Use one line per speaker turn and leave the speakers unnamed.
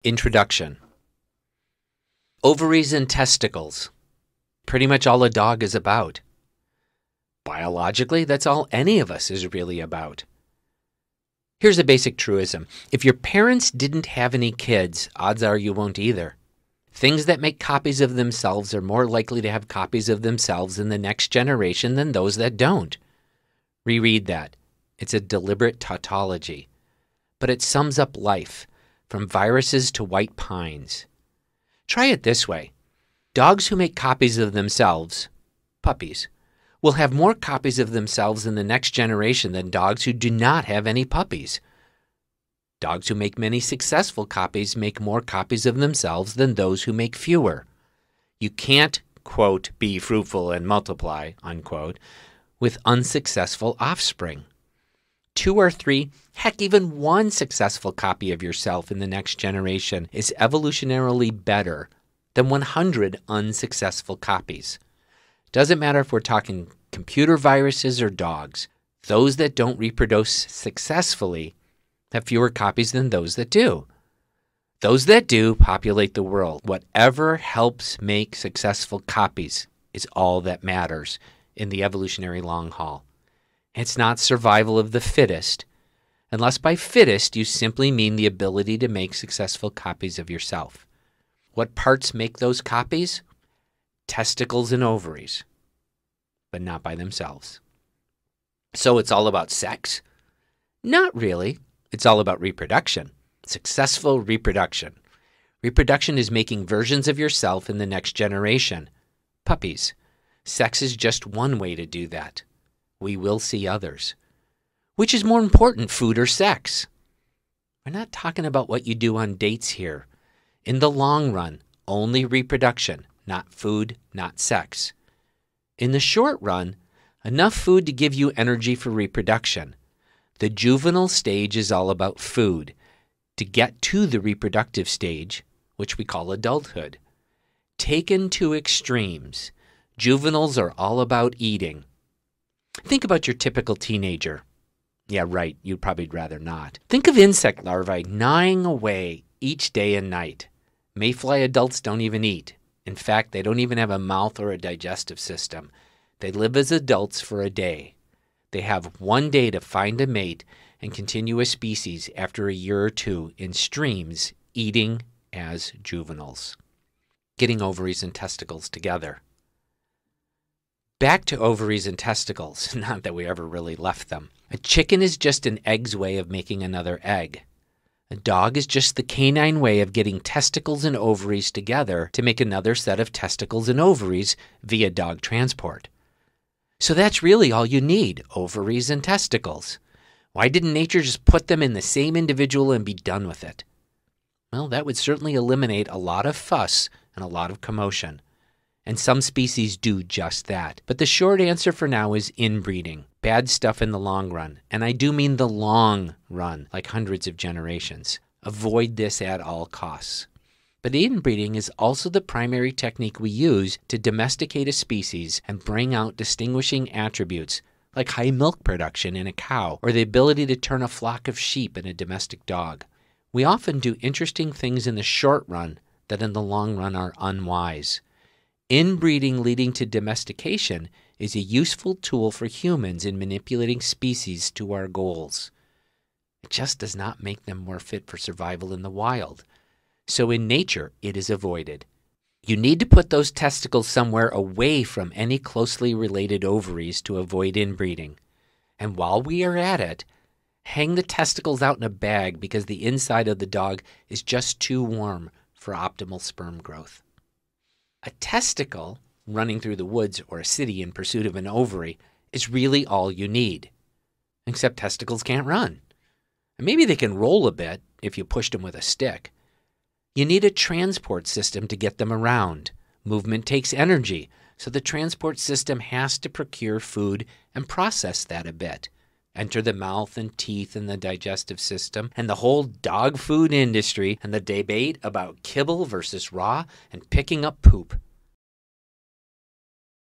Introduction. Ovaries and testicles. Pretty much all a dog is about. Biologically, that's all any of us is really about. Here's a basic truism. If your parents didn't have any kids, odds are you won't either. Things that make copies of themselves are more likely to have copies of themselves in the next generation than those that don't. Reread that. It's a deliberate tautology. But it sums up life, from viruses to white pines. Try it this way. Dogs who make copies of themselves, puppies, will have more copies of themselves in the next generation than dogs who do not have any puppies. Dogs who make many successful copies make more copies of themselves than those who make fewer. You can't, quote, be fruitful and multiply, unquote, with unsuccessful offspring. 2 or 3, heck, even 1 successful copy of yourself in the next generation is evolutionarily better than 100 unsuccessful copies. Doesn't matter if we're talking computer viruses or dogs. Those that don't reproduce successfully have fewer copies than those that do. Those that do populate the world. Whatever helps make successful copies is all that matters in the evolutionary long haul. It's not survival of the fittest, unless by fittest you simply mean the ability to make successful copies of yourself. What parts make those copies? Testicles and ovaries, but not by themselves. So it's all about sex? Not really. It's all about reproduction. Successful reproduction. Reproduction is making versions of yourself in the next generation. Puppies. Sex is just one way to do that. We will see others. Which is more important, food or sex? We're not talking about what you do on dates here. In the long run, only reproduction, not food, not sex. In the short run, enough food to give you energy for reproduction. The juvenile stage is all about food. To get to the reproductive stage, which we call adulthood. Taken to extremes, juveniles are all about eating. Think about your typical teenager. Yeah, right, you'd probably rather not. Think of insect larvae gnawing away each day and night. Mayfly adults don't even eat. In fact, they don't even have a mouth or a digestive system. They live as adults for a day. They have one day to find a mate and continue a species after a year or 2 in streams, eating as juveniles. Getting ovaries and testicles together. Back to ovaries and testicles, not that we ever really left them. A chicken is just an egg's way of making another egg. A dog is just the canine way of getting testicles and ovaries together to make another set of testicles and ovaries via dog transport. So that's really all you need, ovaries and testicles. Why didn't nature just put them in the same individual and be done with it? Well, that would certainly eliminate a lot of fuss and a lot of commotion. And some species do just that. But the short answer for now is inbreeding. Bad stuff in the long run. And I do mean the long run, like hundreds of generations. Avoid this at all costs. But inbreeding is also the primary technique we use to domesticate a species and bring out distinguishing attributes, like high milk production in a cow or the ability to turn a flock of sheep in a domestic dog. We often do interesting things in the short run that in the long run are unwise. Inbreeding leading to domestication is a useful tool for humans in manipulating species to our goals. It just does not make them more fit for survival in the wild. So in nature, it is avoided. You need to put those testicles somewhere away from any closely related ovaries to avoid inbreeding. And while we are at it, hang the testicles out in a bag because the inside of the dog is just too warm for optimal sperm growth. A testicle running through the woods or a city in pursuit of an ovary is really all you need. Except testicles can't run. And maybe they can roll a bit if you pushed them with a stick. You need a transport system to get them around. Movement takes energy, so the transport system has to procure food and process that a bit. Enter the mouth and teeth and the digestive system and the whole dog food industry and the debate about kibble versus raw and picking up poop.